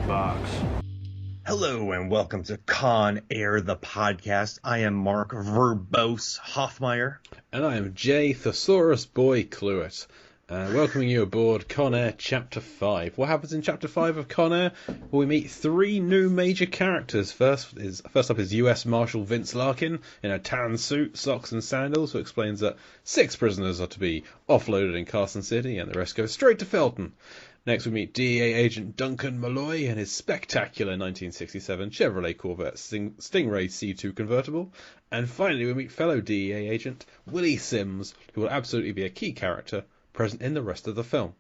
box. Hello and welcome to Con Air, the podcast. I am Mark Verbose Hoffmeyer. And I am Jay Thesaurus Boy Cluett, welcoming you aboard Con Air Chapter 5. What happens in Chapter 5 of Con Air? Well, we meet three new major characters. First up is US Marshal Vince Larkin in a tan suit, socks and sandals, who explains that 6 prisoners are to be offloaded in Carson City and the rest go straight to Felton. Next we meet DEA agent Duncan Malloy in his spectacular 1967 Chevrolet Corvette Stingray C2 convertible. And finally we meet fellow DEA agent Willie Sims, who will absolutely be a key character present in the rest of the film.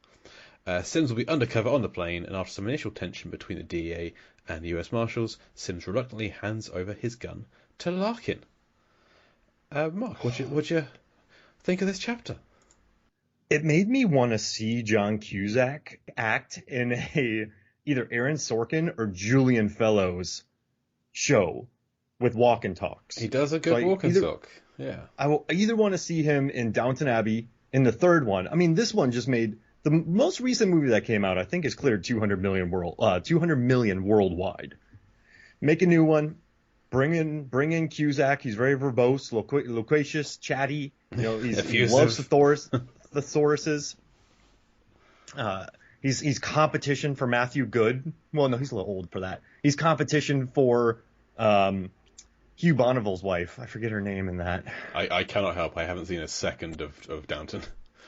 Sims will be undercover on the plane, and after some initial tension between the DEA and the US Marshals, Sims reluctantly hands over his gun to Larkin. Mark, what'd you think of this chapter? It made me want to see John Cusack act in either Aaron Sorkin or Julian Fellowes show with walk and talks. He does a good walk and talk. Yeah. I either want to see him in Downton Abbey in the third one. I mean, this one just made the most recent movie that came out, I think, has cleared 200 million worldwide. Make a new one. Bring in Cusack. He's very verbose, loquacious, chatty. You know, he loves thesauruses. He's competition for Matthew Good. Well, no, he's a little old for that. He's competition for Hugh Bonneville's wife. I forget her name in that. I cannot help. I haven't seen a second of Downton.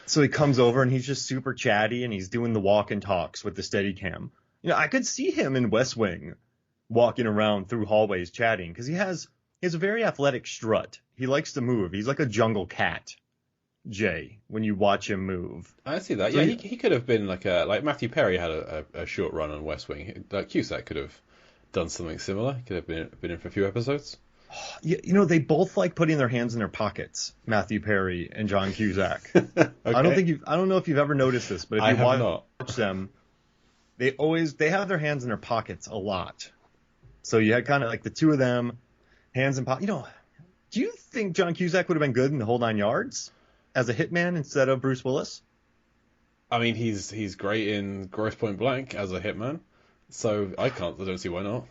So he comes over and he's just super chatty and he's doing the walk and talks with the Steadicam. You know, I could see him in West Wing walking around through hallways chatting because he has a very athletic strut. He likes to move. He's like a jungle cat. Jay, when you watch him move. I see that. Yeah, he could have been like Matthew Perry had a short run on West Wing. Like Cusack could have done something similar. He could have been in for a few episodes. You know, they both like putting their hands in their pockets, Matthew Perry and John Cusack. Okay. I don't know if you've ever noticed this, but if you watch them, they have their hands in their pockets a lot. So you had kind of like the two of them, hands in pockets. You know, do you think John Cusack would have been good in The Whole Nine Yards as a hitman instead of Bruce Willis? I mean, he's great in Grosse Point Blank as a hitman, so I don't see why not.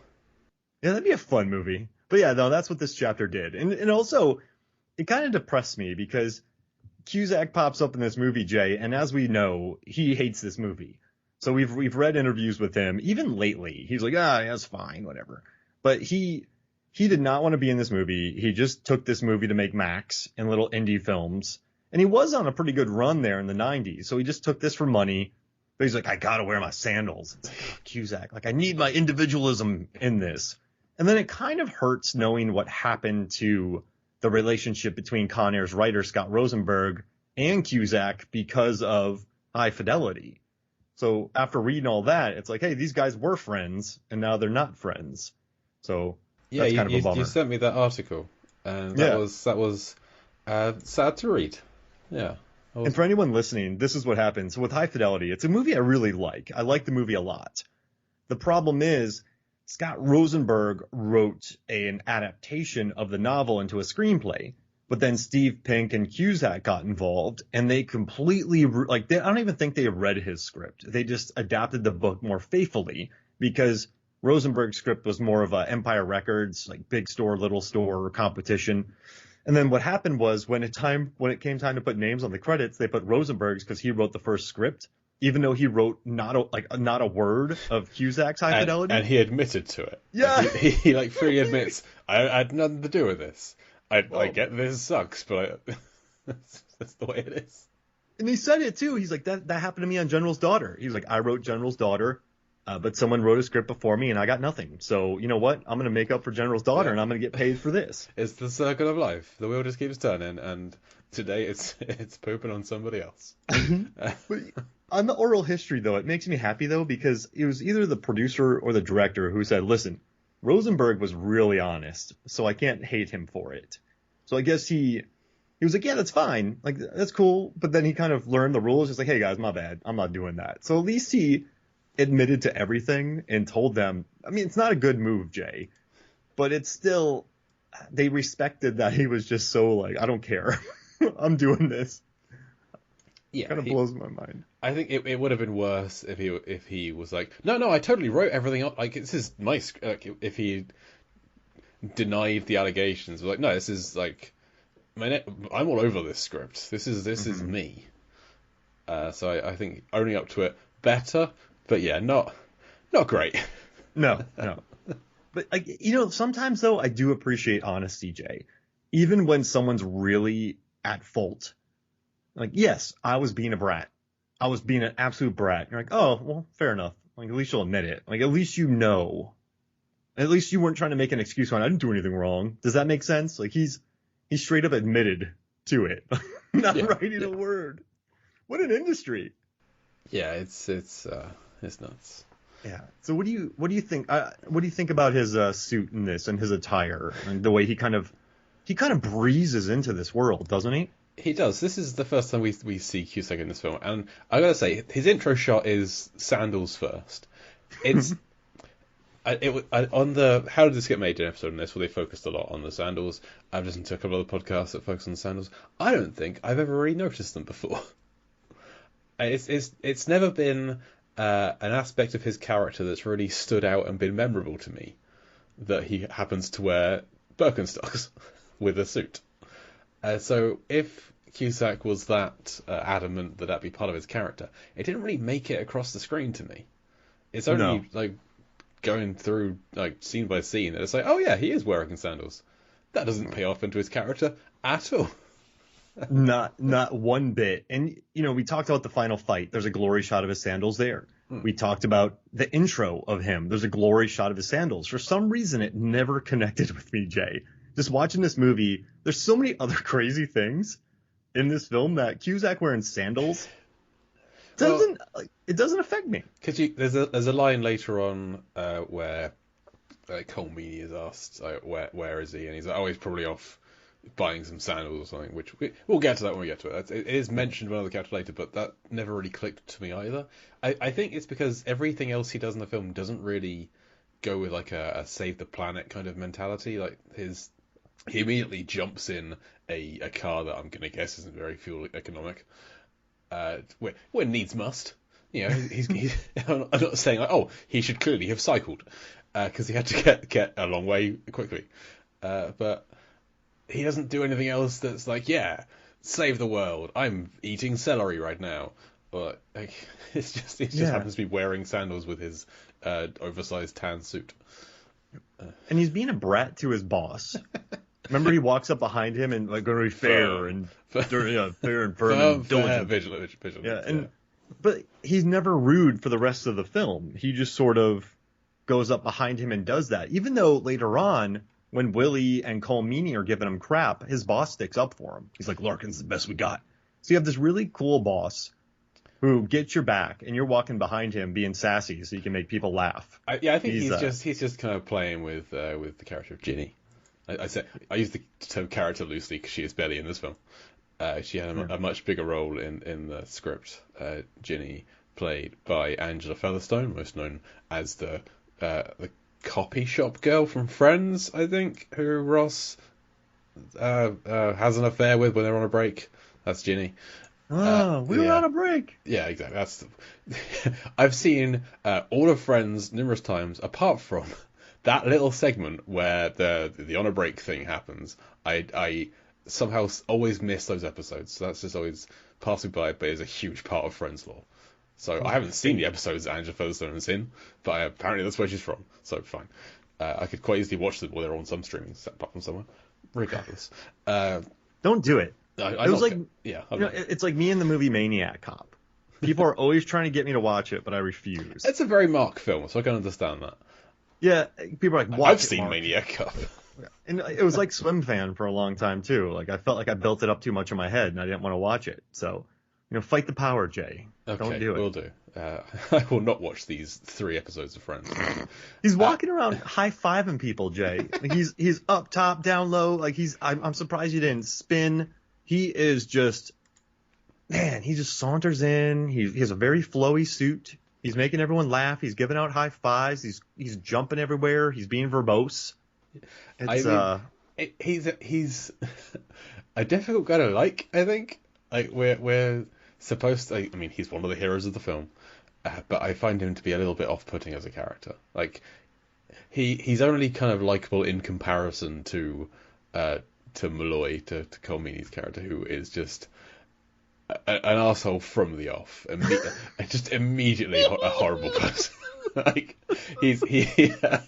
Yeah, that'd be a fun movie. But yeah, no, that's what this chapter did. And also, it kind of depressed me because Cusack pops up in this movie, Jay, and as we know, he hates this movie. So we've read interviews with him, even lately. He's like, that's fine, whatever. But he did not want to be in this movie. He just took this movie to make Max and little indie films. And he was on a pretty good run there in the 90s. So he just took this for money. But he's like, I got to wear my sandals. It's like, Cusack, like, I need my individualism in this. And then it kind of hurts knowing what happened to the relationship between Con Air's writer, Scott Rosenberg, and Cusack because of High Fidelity. So after reading all that, it's like, hey, these guys were friends, and now they're not friends. So that's kind of a bummer. You sent me that article, and that was sad to read. Yeah. And for anyone listening, this is what happens. So with High Fidelity, it's a movie I really like. I like the movie a lot. The problem is Scott Rosenberg wrote an adaptation of the novel into a screenplay, but then Steve Pink and Cusack got involved, and they completely, I don't even think they read his script. They just adapted the book more faithfully because Rosenberg's script was more of a Empire Records, like big store, little store competition. And then what happened was when it came time to put names on the credits, they put Rosenberg's because he wrote the first script, even though he wrote not a word of Cusack's High Fidelity. And he admitted to it. Yeah. He freely admits, I had nothing to do with this. I get this sucks, but that's the way it is. And he said it too. He's like, that happened to me on General's Daughter. He was like, I wrote General's Daughter, but someone wrote a script before me and I got nothing. So you know what? I'm going to make up for General's Daughter and I'm going to get paid for this. It's the circle of life. The wheel just keeps turning, and today it's pooping on somebody else. But on the oral history, though, it makes me happy, though, because it was either the producer or the director who said, listen, Rosenberg was really honest, so I can't hate him for it. So I guess he was like, yeah, that's fine. Like, that's cool. But then he kind of learned the rules. Just like, hey, guys, my bad. I'm not doing that. So at least he admitted to everything and told them. I mean, it's not a good move, Jay, but it's still, they respected that he was just so like, I don't care. I'm doing this. Yeah, Kind of blows my mind. I think it would have been worse if he was like, no, I totally wrote everything up. Like, this is my like, if he denied the allegations, like, no, this is like, I'm all over this script. This is me. So I think owning up to it better, but yeah, not great. No. But sometimes though I do appreciate honesty, Jay. Even when someone's really at fault. Like, yes, I was being a brat. I was being an absolute brat. You're like, oh, well, fair enough. Like, at least you'll admit it. Like, at least you know. At least you weren't trying to make an excuse on I didn't do anything wrong. Does that make sense? Like, he's straight up admitted to it. Not writing a word. What an industry. Yeah, it's nuts. Yeah. So what do you think? What do you think about his suit in this and his attire and the way he kind of breezes into this world, doesn't he? He does. This is the first time we see Cusack in this film, and I gotta say, his intro shot is sandals first. It's on the How Did This Get Made episode in this, where they focused a lot on the sandals. I've listened to a couple of other podcasts that focus on the sandals. I don't think I've ever really noticed them before. It's never been an aspect of his character that's really stood out and been memorable to me, that he happens to wear Birkenstocks with a suit. So if Cusack was that adamant that that'd be part of his character, it didn't really make it across the screen to me. It's only like going through like scene by scene that it's like, oh yeah, he is wearing sandals. That doesn't pay off into his character at all. Not one bit. And we talked about the final fight. There's a glory shot of his sandals there. We talked about the intro of him. There's a glory shot of his sandals. For some reason, it never connected with me, Jay. Just watching this movie, there's so many other crazy things in this film that Cusack wearing sandals doesn't affect me. Because there's a line later on where Cole Meany is asked where is he, and he's like, oh, he's probably off buying some sandals or something. Which we'll get to that when we get to it. It is mentioned in another character later, but that never really clicked to me either. I think it's because everything else he does in the film doesn't really go with like a save the planet kind of mentality. Like he immediately jumps in a car that I'm going to guess isn't very fuel economic. When needs must. He's I'm not saying like, oh, he should clearly have cycled because he had to get a long way quickly. But he doesn't do anything else that's like, yeah, save the world. I'm eating celery right now. But like, he just happens to be wearing sandals with his oversized tan suit. And he's being a brat to his boss. Remember, he walks up behind him and like, going to be fair and firm and diligent, vigilant. Yeah, but he's never rude for the rest of the film. He just sort of goes up behind him and does that. Even though later on, when Willie and Cole Meany are giving him crap, his boss sticks up for him. He's like, Larkin's the best we got. So you have this really cool boss who gets your back, and you're walking behind him being sassy so you can make people laugh. I think he's just kind of playing with the character of Ginny. I use the term character loosely because she is barely in this film. She had a much bigger role in the script. Ginny, played by Angela Featherstone, most known as the copy shop girl from Friends, I think, who Ross has an affair with when they're on a break. That's Ginny. We were on a break. Yeah, exactly. I've seen all of Friends numerous times, apart from that little segment where the on a break thing happens. I somehow always miss those episodes, so that's just always passing by, but it's a huge part of Friends lore. So I haven't seen the episodes that Angela Featherstone is in, but apparently that's where she's from, so fine. I could quite easily watch them while they're on some streaming platform somewhere. Regardless. Don't do it. It's like me in the movie Maniac Cop. People are always trying to get me to watch it, but I refuse. It's a very Mark film, so I can understand that. Yeah, people are like, I've seen Maniac Cop. And it was like Swim Fan for a long time, too. Like, I felt like I built it up too much in my head, and I didn't want to watch it. So, fight the power, Jay. Okay, don't do it. Will do. I will not watch these 3 episodes of Friends. He's walking around high-fiving people, Jay. Like, he's up top, down low. Like, I'm surprised you didn't spin. He is just, man, he just saunters in. He has a very flowy suit. He's making everyone laugh. He's giving out high fives. He's jumping everywhere. He's being verbose. He's a difficult guy to like, I think. Like, we're supposed to, I mean, he's one of the heroes of the film, but I find him to be a little bit off-putting as a character. Like, he's only kind of likable in comparison to Malloy, to Cole Meany's character, who is just an asshole from the off, just immediately a horrible person. Like he's for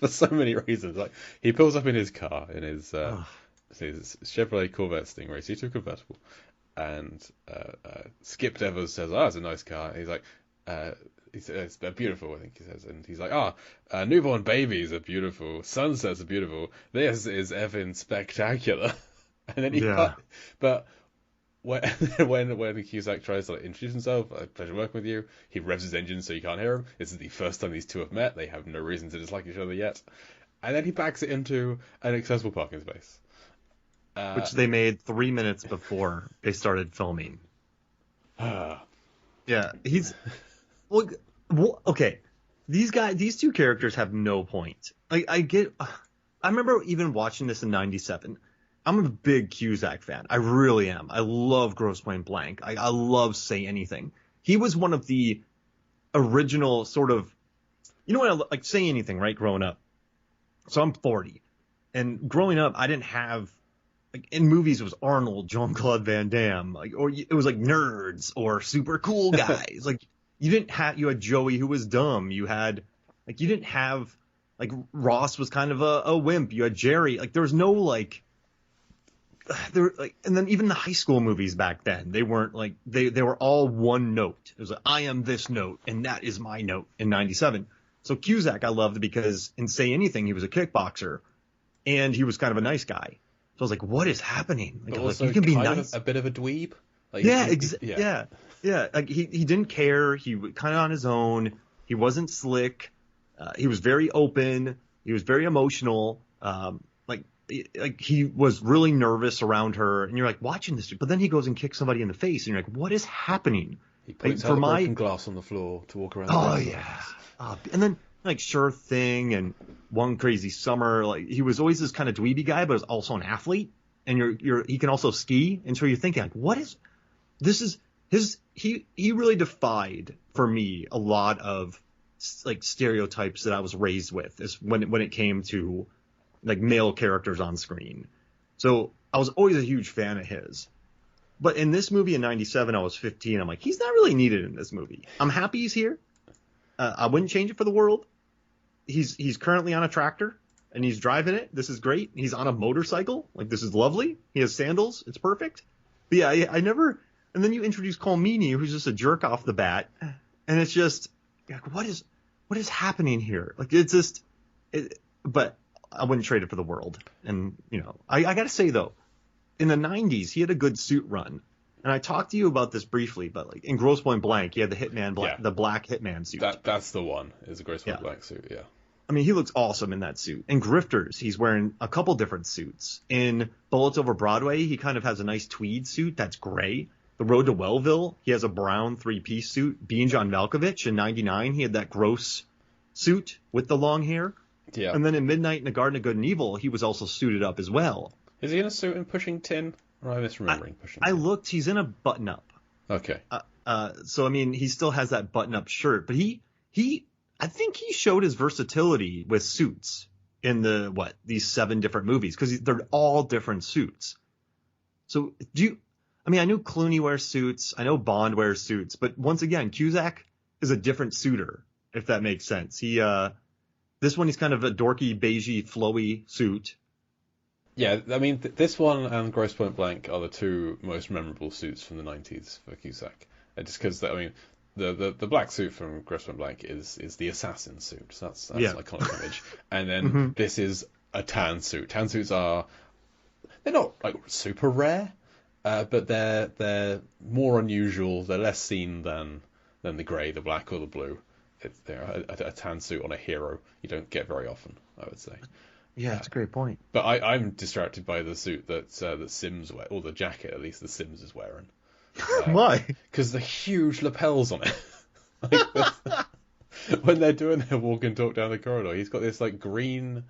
so many reasons. Like he pulls up in his car in his Chevrolet Corvette Stingray C2 convertible, and Skip Devers says, "Oh, it's a nice car." And he's like, he says, "It's beautiful," I think he says, and he's like, newborn babies are beautiful, sunsets are beautiful. This is effing spectacular." And then but when Cusack tries to introduce himself, pleasure working with you, he revs his engine so you can't hear him. This is the first time these two have met. They have no reason to dislike each other yet. And then he backs it into an accessible parking space. Which they made 3 minutes before they started filming. Yeah, he's... Well, okay. These two characters have no point. I remember even watching this in 97. I'm a big Cusack fan. I really am. I love Grosse Pointe Blank. I love Say Anything. He was one of the original sort of, you know what, like Say Anything, right? Growing up. So I'm 40. And growing up, I didn't have, like in movies, it was Arnold, Jean-Claude Van Damme, or it was like nerds or super cool guys. Like you had Joey who was dumb. You didn't have, like Ross was kind of a wimp. You had Jerry. Like there was no and then even the high school movies back then, they weren't like they were all one note. It was like, I am this note and that is my note in 97. So Cusack I loved because in Say Anything he was a kickboxer and he was kind of a nice guy. So I was like, what is happening? Like, But also you can be kind nice. of a bit of a dweeb. Like, Yeah. Like he didn't care. He was kind of on his own. He wasn't slick. He was very open. He was very emotional. Like he was really nervous around her, and you're like watching this, but then he goes and kicks somebody in the face, and you're like, what is happening? He puts out broken glass on the floor to walk around. Oh yeah, and then like Sure Thing and One Crazy Summer, like he was always this kind of dweeby guy, but was also an athlete, and he can also ski, and so you're thinking like, what is this? Is his he really defied for me a lot of like stereotypes that I was raised with, is when it came to like male characters on screen. So I was always a huge fan of his. But in this movie in 97, I was 15. I'm like, he's not really needed in this movie. I'm happy he's here. I wouldn't change it for the world. He's currently on a tractor and he's driving it. This is great. He's on a motorcycle. Like, this is lovely. He has sandals. It's perfect. But yeah, I never... And then you introduce Cole Meany, who's just a jerk off the bat. And it's just, like, what is happening here? Like, it's just... But I wouldn't trade it for the world. And, I got to say, though, in the 90s, he had a good suit run. And I talked to you about this briefly, but like in Grosse Pointe Blank, he had the black Hitman suit. That's the one, is a Grosse Pointe Blank suit, yeah. I mean, he looks awesome in that suit. In Grifters, he's wearing a couple different suits. In Bullets Over Broadway, he kind of has a nice tweed suit that's gray. The Road to Wellville, he has a brown three-piece suit. Being John Malkovich in 99, he had that gross suit with the long hair. Yeah. And then in Midnight in the Garden of Good and Evil, he was also suited up as well. Is he in a suit in Pushing Tin? Or am I misremembering Pushing Tin? I looked, he's in a button-up. Okay. So, I mean, he still has that button-up shirt. But I think he showed his versatility with suits in these 7 different movies. Because they're all different suits. So, I knew Clooney wears suits. I know Bond wears suits. But once again, Cusack is a different suitor, if that makes sense. This one, he's kind of a dorky, beigey, flowy suit. Yeah, I mean, this one and Grosse Pointe Blank are the 2 most memorable suits from the 90s for Cusack. Just because, I mean, the black suit from Grosse Pointe Blank is the assassin suit. So that's an iconic image. And then this is a tan suit. Tan suits they're not like super rare, but they're more unusual. They're less seen than the grey, the black, or the blue. A tan suit on a hero you don't get very often, I would say. Yeah, that's a great point. But I'm distracted by the suit that Sims wear, or the jacket at least that Sims is wearing. Why? Because the huge lapels on it. When they're doing their walk and talk down the corridor, he's got this like green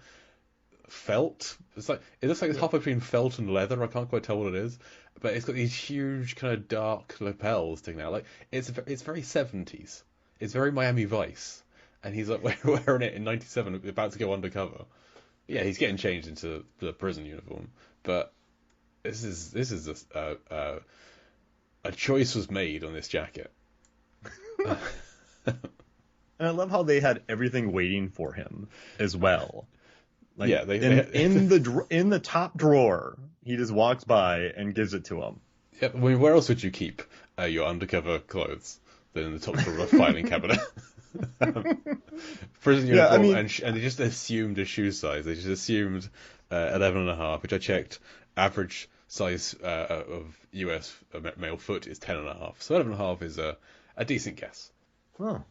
felt. It looks like it's halfway between felt and leather. I can't quite tell what it is, but it's got these huge kind of dark lapels sticking out. Like it's very 70s. It's very Miami Vice, and he's like wearing it in '97, about to go undercover. Yeah, he's getting changed into the prison uniform, but this is a choice was made on this jacket. And I love how they had everything waiting for him as well. Like, yeah, in the top drawer, he just walks by and gives it to him. Yeah, I mean, where else would you keep your undercover clothes than in the top drawer of a filing cabinet? Prison uniform, and they just assumed a shoe size. They just assumed 11.5, which I checked. Average size of US male foot is 10.5, so 11.5 is a decent guess. Oh.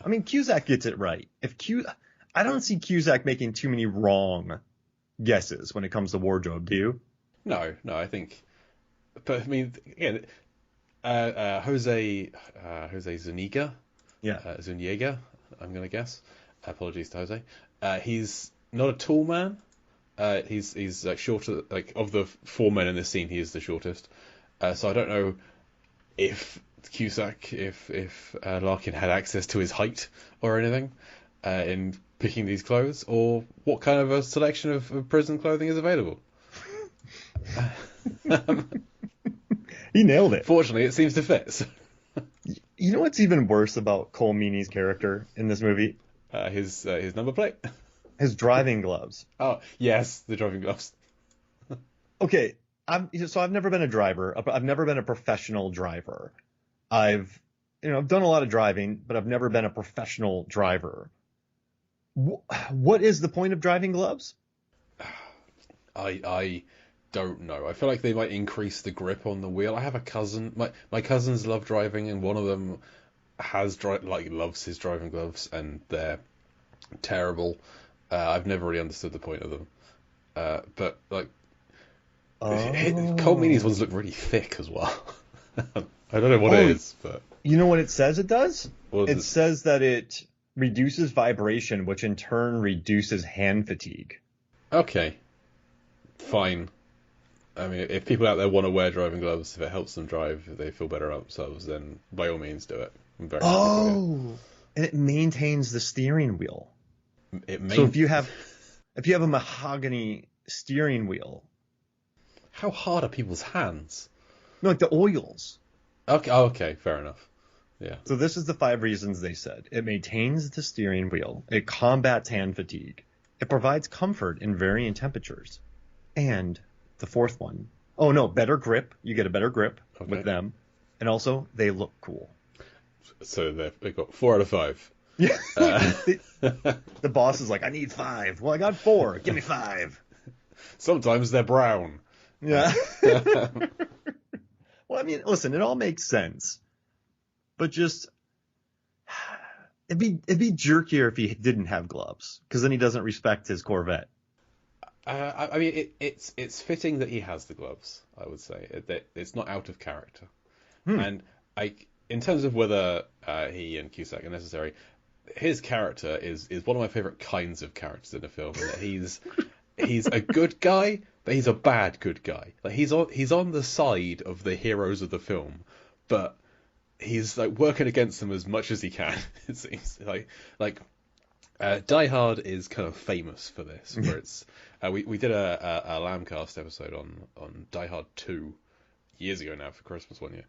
I mean, Cusack gets it right. I don't see Cusack making too many wrong guesses when it comes to wardrobe, do you? No, I think. But I mean, again, Jose Zuniga. Yeah. Zuniga, I'm gonna guess. Apologies to Jose. He's not a tall man. He's like shorter. Like of the four men in this scene, he is the shortest. So I don't know if Cusack, if Larkin had access to his height or anything in picking these clothes, or what kind of a selection of prison clothing is available. He nailed it. Fortunately, it seems to fit. You know what's even worse about Cole Meany's character in this movie? His number plate. His driving gloves. Oh yes, the driving gloves. Okay, I've never been a driver. I've never been a professional driver. I've done a lot of driving, but I've never been a professional driver. What is the point of driving gloves? I don't know. I feel like they might increase the grip on the wheel. I have a cousin. My cousins love driving, and one of them loves his driving gloves, and they're terrible. I've never really understood the point of them. But like, Cole Meany's ones look really thick as well. I don't know what it is, but you know what it says it does? It says that it reduces vibration, which in turn reduces hand fatigue. Okay, fine. I mean, if people out there want to wear driving gloves, if it helps them drive, if they feel better about themselves, then by all means do it. I'm very happy with it. And it maintains the steering wheel. So if you have a mahogany steering wheel, how hard are people's hands? No, like the oils. Okay, fair enough. Yeah. So this is the 5 reasons they said. It maintains the steering wheel. It combats hand fatigue. It provides comfort in varying temperatures. And the 4th one. Oh, no, better grip. You get a better grip with them. And also, they look cool. So they've got 4 out of 5. Yeah. The boss is like, I need 5. Well, I got 4. Give me 5. Sometimes they're brown. Yeah. Well, I mean, listen, it all makes sense. But just, it'd be jerkier if he didn't have gloves, because then he doesn't respect his Corvette. I mean, it's fitting that he has the gloves. I would say it's not out of character. And in terms of whether he and Cusack are necessary, his character is one of my favorite kinds of characters in a film. In that he's a good guy, but he's a bad good guy. Like he's on the side of the heroes of the film, but he's like working against them as much as he can. It seems like Die Hard is kind of famous for this, where it's we did a Lambcast episode on Die Hard 2 years ago now for Christmas one year,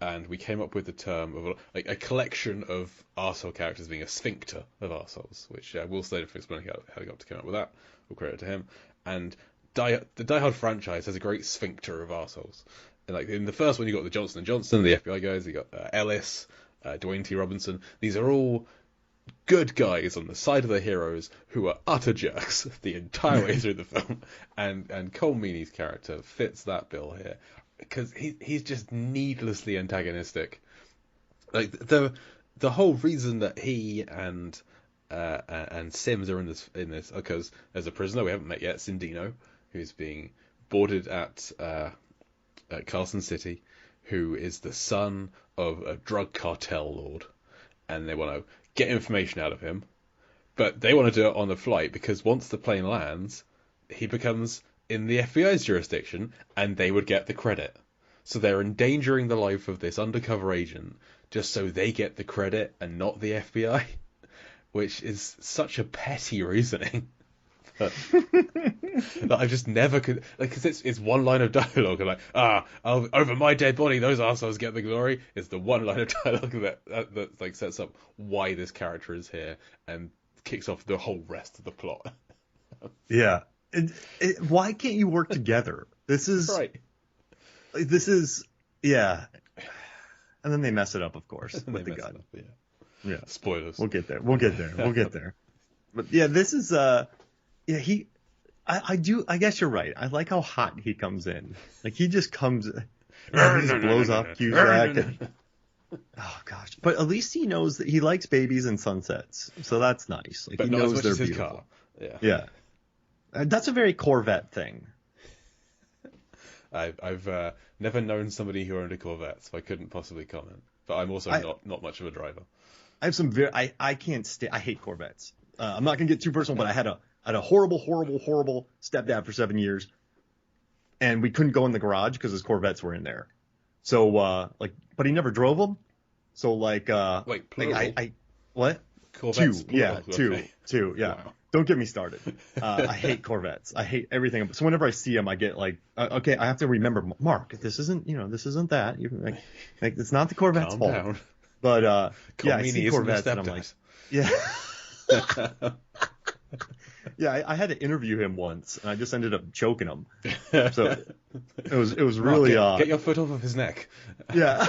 and we came up with the term of like a collection of arsehole characters being a sphincter of arseholes, which Will Slater for explaining how he got to come up with that. We'll credit to him. And the Die Hard franchise has a great sphincter of arseholes. And like in the first one, you got the Johnson & Johnson, the FBI guys. You got Ellis, Dwayne T. Robinson. These are all good guys on the side of the heroes who are utter jerks the entire way through the film. And Cole Meany's character fits that bill here because he's just needlessly antagonistic. Like the whole reason that he and Sims are in this because there's a prisoner we haven't met yet, Cindino, who's being boarded at Carson City, who is the son of a drug cartel lord, and they want to get information out of him, but they want to do it on the flight because once the plane lands, he becomes in the FBI's jurisdiction, and they would get the credit. So they're endangering the life of this undercover agent just so they get the credit and not the FBI, which is such a petty reasoning. That I just never could, like, because it's one line of dialogue, and like, over my dead body, those assholes get the glory. It's the one line of dialogue that like sets up why this character is here and kicks off the whole rest of the plot. Yeah, why can't you work together? This is right. This is and then they mess it up, of course, with the gun. Yeah, spoilers. We'll get there. We'll get there. But yeah, this is I guess you're right. I like how hot he comes in. Like, he just comes, he just blows off Cusack. Oh gosh! But at least he knows that he likes babies and sunsets, so that's nice. Like, but he not knows as much they're as his beautiful. car. Yeah. That's a very Corvette thing. I've never known somebody who owned a Corvette, so I couldn't possibly comment. But I'm also not much of a driver. I have some I can't I hate Corvettes. I'm not gonna get too personal, but I had a horrible stepdad for 7 years, and we couldn't go in the garage because his Corvettes were in there. So but he never drove them. So wait, plural? I what? Corvettes, two, yeah, okay. two, yeah. Wow. Don't get me started. I hate Corvettes. I hate everything. So whenever I see them, I get like, okay, I have to remember, Mark, this isn't that. Like it's not the Corvette's fault. Down. But I see Corvettes and I'm like, yeah. Yeah, I had to interview him once, and I just ended up choking him. So it was really get your foot off of his neck. Yeah.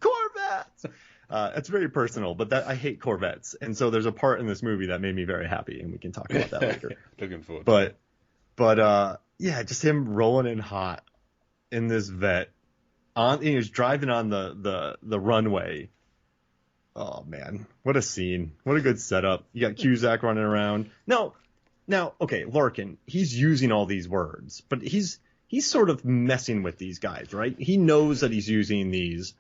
Corvettes. It's very personal, but I hate Corvettes, and so there's a part in this movie that made me very happy, and we can talk about that later. Looking forward. But just him rolling in hot in this vet he was driving on the runway. Oh man, what a scene! What a good setup. You got Cusack running around. Now, okay, Larkin, he's using all these words, but he's sort of messing with these guys, right? He knows that he's using these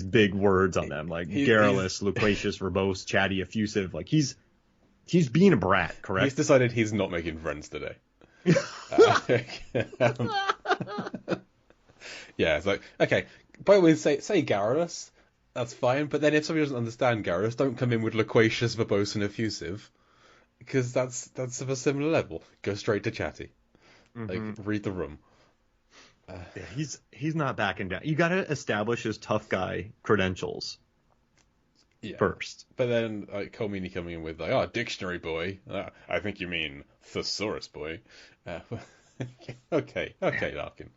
big words on them, like garrulous, loquacious, verbose, chatty, effusive. Like he's being a brat, correct? He's decided he's not making friends today. Yeah, it's like, okay, by the way, say garrulous. That's fine, but then if somebody doesn't understand garrulous, don't come in with loquacious, verbose, and effusive, because that's of a similar level. Go straight to chatty. Like, read the room. He's not backing down. You got to establish his tough guy credentials first. But then Cole Meany coming in with like, dictionary boy. I think you mean thesaurus boy. Okay, Larkin.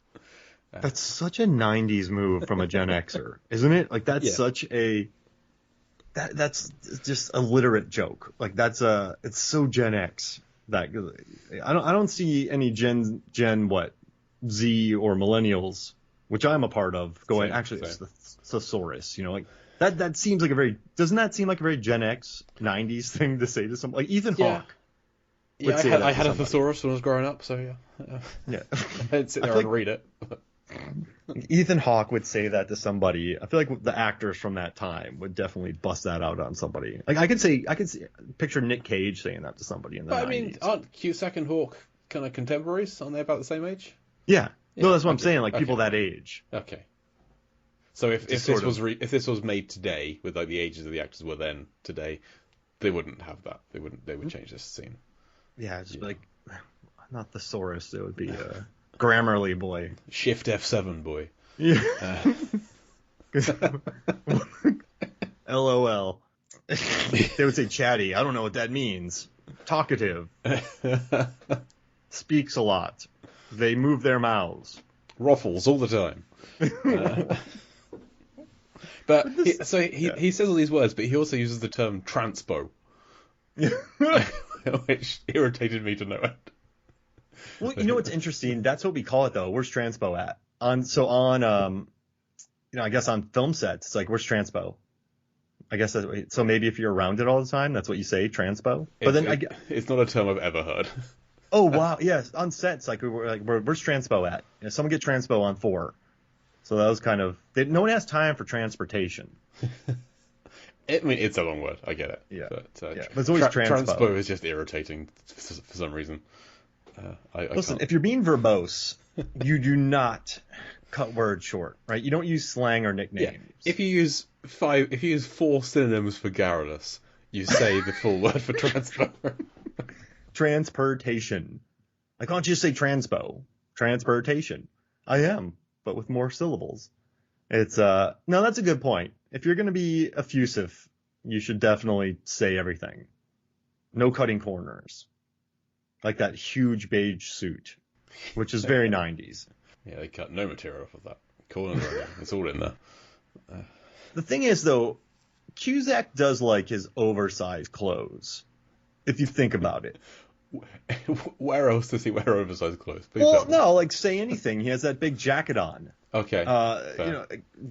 That's such a 90s move from a Gen Xer, isn't it? Like, that's such a that's just a literate joke. Like, it's so Gen X that I don't see any Gen Z or millennials, which I'm a part of, going, it's the thesaurus, like that seems like doesn't that seem like a very Gen X 90s thing to say to someone? Like Ethan Hawke. Yeah, I had a thesaurus when I was growing up, so yeah. I didn't sit there and read it. Ethan Hawke would say that to somebody. I feel like the actors from that time would definitely bust that out on somebody. Like I could picture Nick Cage saying that to somebody in the 90s. I mean, aren't Cusack and Hawke kind of contemporaries? Aren't they about the same age? Yeah. No, that's what I'm saying. Like people that age. Okay. So if this was made today, with like the ages of the actors were then today, they wouldn't have that. They would change this scene. Yeah, just like not thesaurus. It would be Grammarly boy. Shift F7 boy. Yeah. LOL. They would say chatty. I don't know what that means. Talkative. Speaks a lot. They move their mouths. Ruffles all the time. But he says all these words, but he also uses the term transpo. Which irritated me to no end. Well, you know what's interesting? That's what we call it, though. Where's transpo at? I guess on film sets, it's like, where's transpo? I guess so. Maybe if you're around it all the time, that's what you say, transpo. But it's not a term I've ever heard. Oh wow, yes, on sets, like where's transpo at? Someone get transpo on 4. So that was kind of no one has time for transportation. I mean, it's a long word. I get it. Yeah, but it's always transpo. Transpo is just irritating for some reason. I Listen, can't. if you're being verbose, you do not cut words short, right? You don't use slang or nicknames. If you use 4 synonyms for garrulous, you say the full word for transpo. Transportation. I can't just say transpo. Transportation. I am, but with more syllables. It's no, that's a good point. If you're going to be effusive, you should definitely say everything. No cutting corners. Like that huge beige suit, which is very 90s. Yeah, they cut no material off of that. Corners, it's all in there. The thing is, though, Cusack does like his oversized clothes, if you think about it. Where else does he wear oversized clothes? Please Well, tell me. no, like say anything. He has that big jacket on. Okay. You know,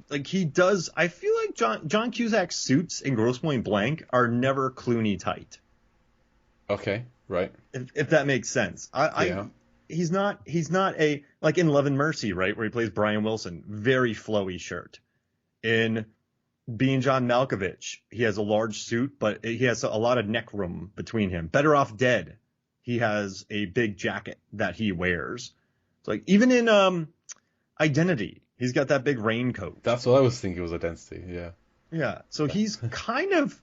like he does. I feel like John Cusack's suits in Grosse Pointe Blank are never Clooney tight. Okay, right. If that makes sense. Yeah. He's not a, like in Love and Mercy, right, where he plays Brian Wilson, very flowy shirt. In Being John Malkovich, he has a large suit, but he has a lot of neck room between him. Better Off Dead, he has a big jacket that he wears. It's like even in Identity, he's got that big raincoat. That's what I was thinking was Identity, yeah. Yeah, so he's kind of,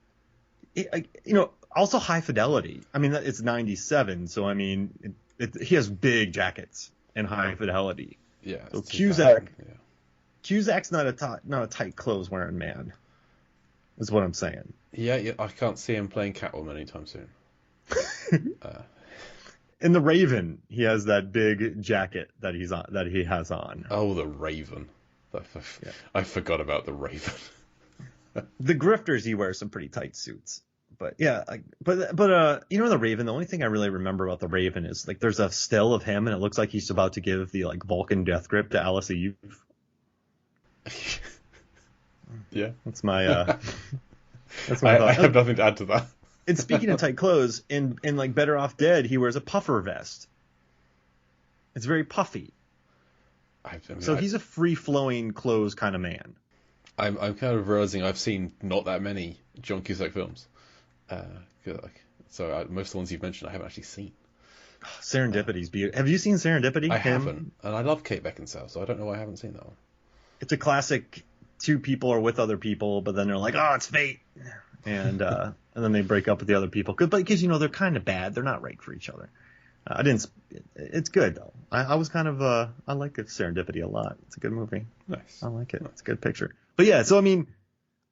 also High Fidelity. I mean, it's 97, so I mean, he has big jackets in High Fidelity. Yeah. So Yeah. Cusack's not a tight clothes wearing man, is what I'm saying. Yeah, I can't see him playing Catwoman anytime soon. In The Raven, he has that big jacket that he has on. Oh, the Raven. I forgot about the Raven. The Grifters, he wears some pretty tight suits. But yeah, but The Raven, the only thing I really remember about The Raven is like there's a still of him and it looks like he's about to give the like Vulcan death grip to Alice Eve. Yeah. That's my I have nothing to add to that. And speaking of tight clothes, in like Better Off Dead, he wears a puffer vest. It's very puffy. He's a free-flowing clothes kind of man. I'm kind of realizing I've seen not that many John Cusack films. So most of the ones you've mentioned I haven't actually seen. Serendipity's beautiful. Have you seen Serendipity? I haven't, and I love Kate Beckinsale, so I don't know why I haven't seen that one. It's a classic. Two people are with other people, but then they're like, "Oh, it's fate," and then they break up with the other people because they're kind of bad. They're not right for each other. It's good though. I was kind of I like Serendipity a lot. It's a good movie. Nice. I like it. It's a good picture. But yeah, so I mean,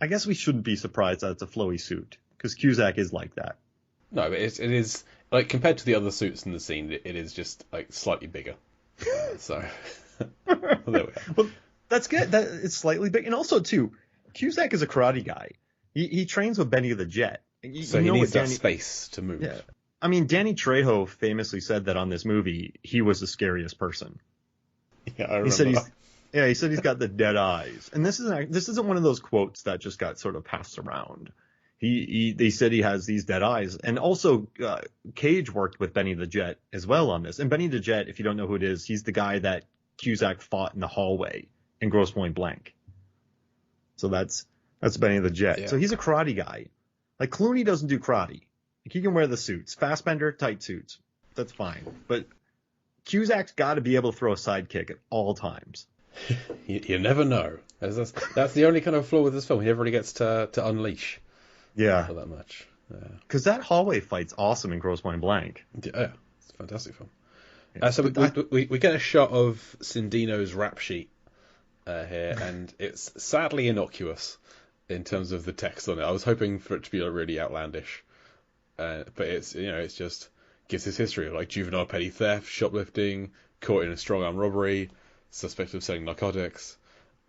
I guess we shouldn't be surprised that it's a flowy suit because Cusack is like that. No, but it is like compared to the other suits in the scene, it is just like slightly bigger. So well, there we are. Well, that's good. That it's slightly big, and also too, Cusack is a karate guy. He trains with Benny the Jet. So he needs that space to move. Yeah. I mean, Danny Trejo famously said that on this movie, he was the scariest person. Yeah, I remember that. He said he's got the dead eyes, and this isn't one of those quotes that just got sort of passed around. They said he has these dead eyes, and also Cage worked with Benny the Jet as well on this. And Benny the Jet, if you don't know who it is, he's the guy that Cusack fought in the hallway in Grosse Pointe Blank. So that's Benny the Jet. Yeah. So he's a karate guy. Like Clooney doesn't do karate. Like, he can wear the suits, Fassbender, tight suits. That's fine. But Cusack's got to be able to throw a sidekick at all times. You never know. That's the only kind of flaw with this film. He never really gets to unleash. Yeah. Not that much. Because that hallway fight's awesome in Grosse Pointe Blank. Yeah, it's a fantastic film. Yeah. So we get a shot of Cindino's rap sheet here, and it's sadly innocuous in terms of the text on it. I was hoping for it to be really outlandish, but it's just gives his history of like juvenile petty theft, shoplifting, caught in a strong arm robbery, suspected of selling narcotics,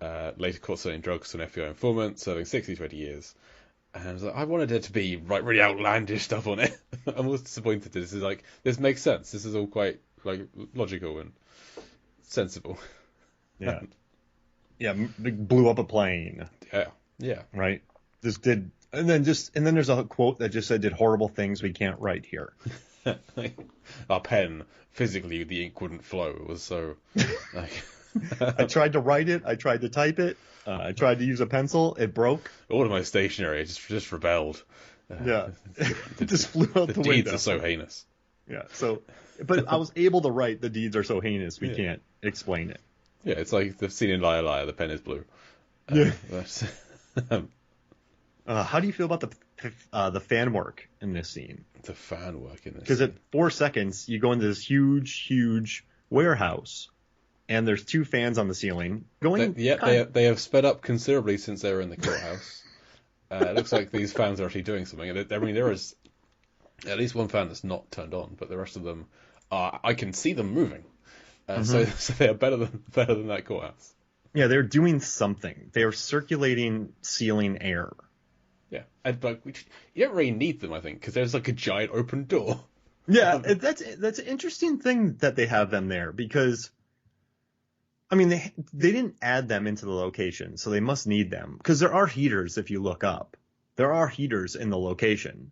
later caught selling drugs to an FBI informant, serving 20 years. And I was like, I wanted it to be like really outlandish stuff on it. I'm always disappointed. This is like, this makes sense. This is all quite like logical and sensible. Yeah. Yeah, blew up a plane. Yeah. Right? And then there's a quote that just said, did horrible things we can't write here. Our pen, physically, the ink wouldn't flow. It was so like... I tried to write it. I tried to type it. I tried to use a pencil. It broke. All of my stationery just rebelled. Yeah. It just flew out the window. The deeds are so heinous. Yeah. So, but I was able to write the deeds are so heinous we can't explain it. Yeah, it's like the scene in Liar Liar, the pen is blue. Yeah. That's, How do you feel about the fan work in this scene? the fan work in this. Because at 4 seconds, you go into this huge warehouse, and there's 2 fans on the ceiling going. They have sped up considerably since they were in the courthouse. It looks like these fans are actually doing something. I mean, there is at least one fan that's not turned on, but the rest of them are. I can see them moving. So they are better than that courthouse. Yeah, they're doing something. They are circulating ceiling air. Yeah, but you don't really need them, I think, because there's like a giant open door. Yeah, that's an interesting thing that they have them there, because, I mean, they didn't add them into the location, so they must need them, because there are heaters. If you look up, there are heaters in the location,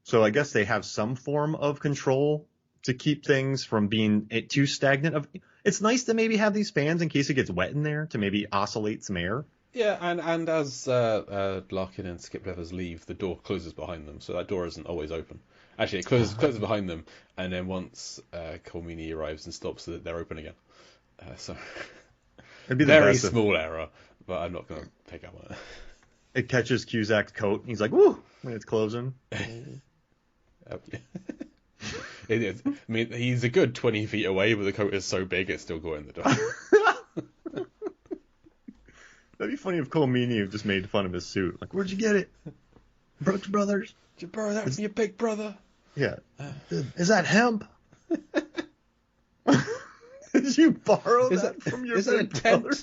so I guess they have some form of control to keep things from being too stagnant. It's nice to maybe have these fans in case it gets wet in there to maybe oscillate some air. Yeah, and as Larkin and Skip Leathers leave, the door closes behind them, so that door isn't always open. Actually, it closes behind them, and then once Colmini arrives and stops, they're open again. So It'd be the very best small error, but I'm not going to pick up on it. It catches Cusack's coat, and he's like, "Woo!" when it's closing. It is. I mean, he's a good 20 feet away, but the coat is so big it's still going in the door. That'd be funny if Colmini just made fun of his suit. Like, where'd you get it? Brooks Brothers? Did you borrow that from your big brother? Yeah. Is that hemp? Did you borrow that from your big brother?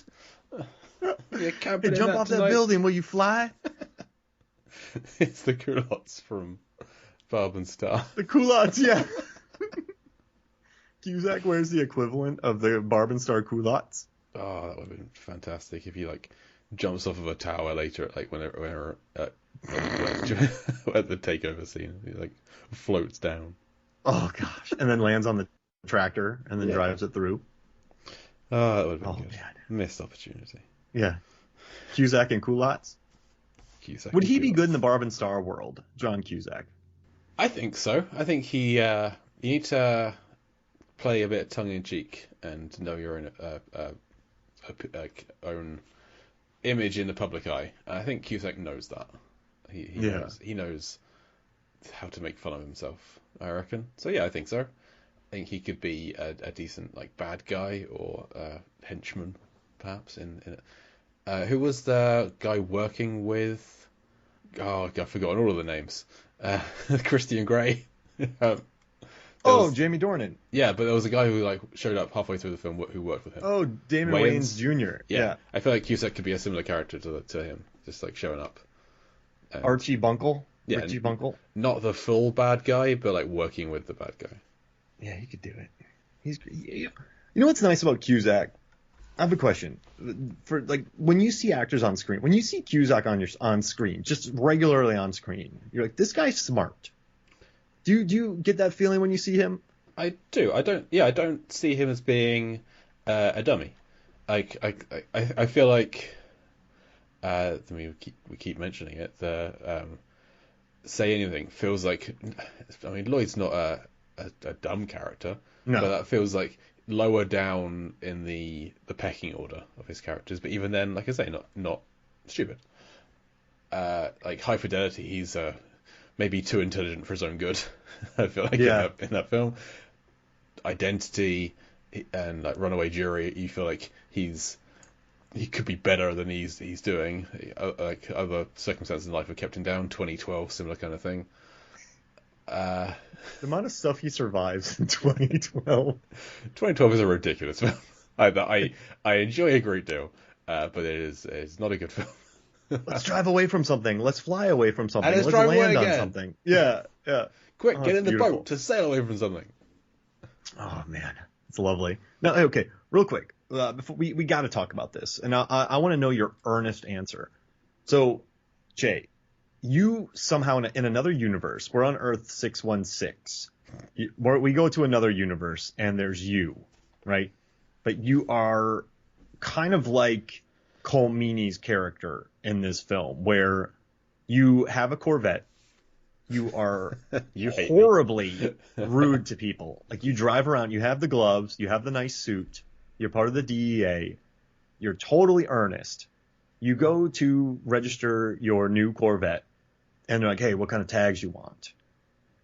Hey, jump off that building, will you fly? It's the Culottes from Barb and Star. The Culottes, yeah. Cusack wears the equivalent of the Barb and Star Culottes. Oh, that would have been fantastic if he like jumps off of a tower later, like when at the takeover scene, he like floats down. Oh gosh, and then lands on the tractor and then drives it through. Oh, that would have been good. Man. Missed opportunity. Yeah, Cusack and Culottes. Would he be good in the Barb and Star world, John Cusack? I think so. I think you need to play a bit of tongue in cheek and know your own image in the public eye. And I think Cusack knows that. He knows how to make fun of himself, I reckon. So yeah, I think so. I think he could be a decent like bad guy or henchman, perhaps. In it. Who was the guy working with? Oh, I've forgotten all of the names. Christian Grey. Jamie Dornan. Yeah, but there was a guy who like showed up halfway through the film who worked with him. Oh, Damon Wayans Jr. Yeah, I feel like Cusack could be a similar character to him, just like showing up. Archie Buncle. Yeah, Richie Buncle. Not the full bad guy, but like working with the bad guy. Yeah, he could do it. You know what's nice about Cusack? I have a question. For like when you see actors on screen, when you see Cusack on screen, just regularly on screen, you're like, this guy's smart. Do you get that feeling when you see him? I do. I don't see him as being a dummy. Like I feel like we keep mentioning it. The Say Anything feels like, I mean, Lloyd's not a dumb character, no. But that feels like lower down in the pecking order of his characters. But even then, like I say, not stupid. Like High Fidelity, he's maybe too intelligent for his own good. I feel like in that film. Identity and like Runaway Jury, you feel like he could be better than he's doing. Like other circumstances in life have kept him down. 2012, similar kind of thing. The amount of stuff he survives in 2012. 2012 is a ridiculous film. I enjoy a great deal, but it's not a good film. Let's drive away from something. Let's fly away from something. And let's land on again. Something. Yeah. Quick, get in the boat to sail away from something. Oh man, it's lovely. Now, okay, real quick, before we got to talk about this, and I want to know your earnest answer. So, Jay, you somehow in another universe, we're on Earth 616. We go to another universe, and there's you, right? But you are kind of like Colmini's character in this film, where you have a Corvette, You are You hate me. horribly rude to people. Like, you drive around, you have the gloves, you have the nice suit, you're part of the DEA, you're totally earnest. You go to register your new Corvette, and they're like, hey, what kind of tags you want?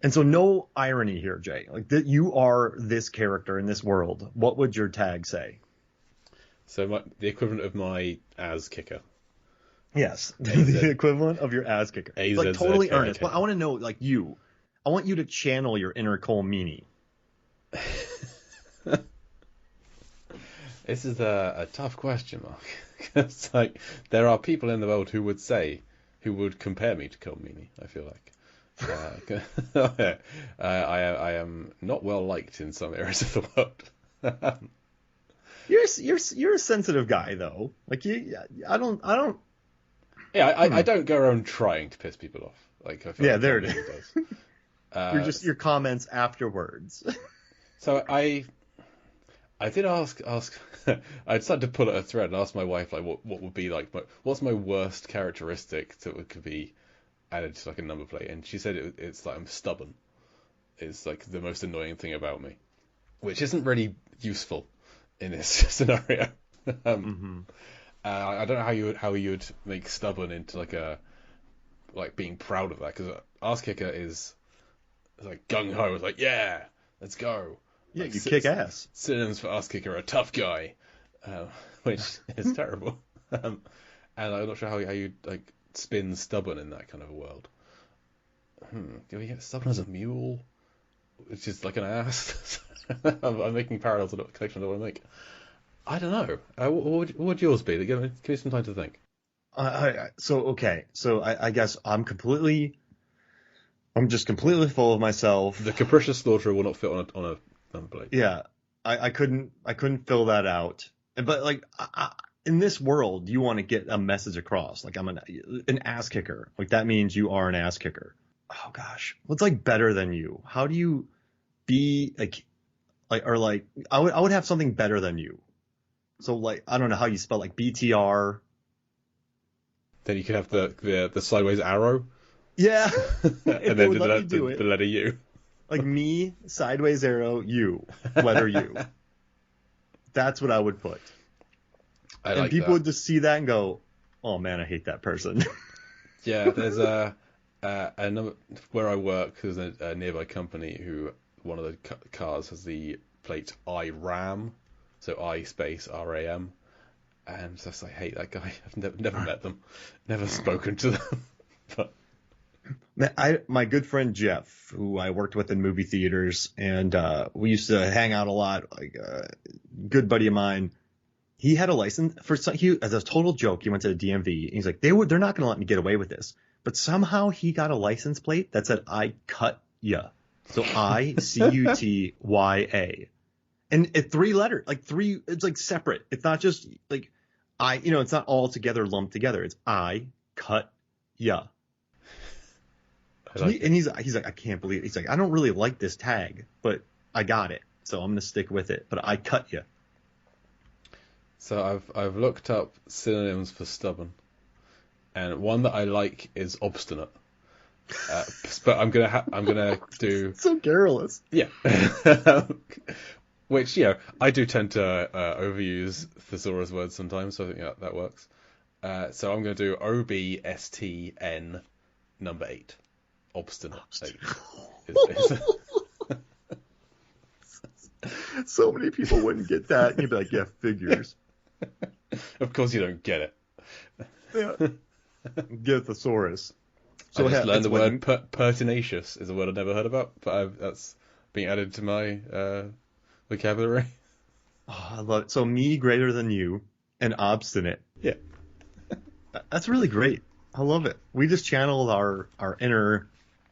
And so no irony here, Jay. Like, you are this character in this world. What would your tag say? So the equivalent of my ass kicker. Yes, the equivalent of your ass kicker. It's like totally earnest. But I want to know, like, I want you to channel your inner Cole Meany. This is a tough question, Mark. It's like there are people in the world who would compare me to Cole Meany, I feel like. I am not well liked in some areas of the world. You're a sensitive guy, though. Like, I don't. Yeah, I don't go around trying to piss people off. Like, I feel like there it Cole is. Meany does. You're just your comments afterwards. So I did ask. I decided to pull at a thread and ask my wife, like, what would be like what's my worst characteristic that could be added to like a number plate, and she said it's like I'm stubborn. It's like the most annoying thing about me, which isn't really useful in this scenario. I don't know how you would make stubborn into like being proud of that, because ass kicker is like gung ho. It's like, yeah, let's go. Yeah, like, you kick ass. Synonyms for ass kicker are a tough guy, which is terrible. And I'm not sure how you like spin stubborn in that kind of a world. Do we get stubborn as a mule, which is like an ass? I'm making parallels to the connection I want to make. I don't know. What would yours be? Give me some time to think. So I guess I'm just completely full of myself. The capricious slaughterer will not fit on a number plate. Yeah, I couldn't fill that out. But like, in this world, you want to get a message across. Like, I'm an ass kicker. Like, that means you are an ass kicker. Oh gosh, what's like better than you? How do you be I would have something better than you. So like, I don't know how you spell like BTR. Then you could have the sideways arrow. Yeah. And then the letter U. Like me, sideways arrow, U, letter U. That's what I would put. And people would just see that and go, oh man, I hate that person. Yeah, there's a number where I work. There's a nearby company who one of the cars has the plate IRAM, so I space RAM, and just I hate that guy. I've never met them, never spoken to them. But my good friend Jeff, who I worked with in movie theaters, and we used to hang out a lot. Like a good buddy of mine, he had a license for as a total joke. He went to the DMV. And he's like, they're not going to let me get away with this. But somehow he got a license plate that said "I cut ya," so ICUTYA, and it 3 letters, like 3. It's like separate. It's not just like it's not all together lumped together. It's I cut ya. And he's like, I can't believe it. He's like, I don't really like this tag, but I got it, so I'm gonna stick with it. But I cut you. So I've looked up synonyms for stubborn, and one that I like is obstinate. But I'm gonna do so garrulous. Yeah. Which I do tend to overuse thesaurus words sometimes, so I think that works. So I'm gonna do OBSTN number 8. Obstinate. So many people wouldn't get that. And you'd be like, yeah, figures. Of course you don't get it. Yeah. Get thesaurus. So I just learned the word pertinacious is a word I've never heard about, but that's being added to my vocabulary. Oh, I love it. So me greater than you and obstinate. Yeah. That's really great. I love it. We just channeled our inner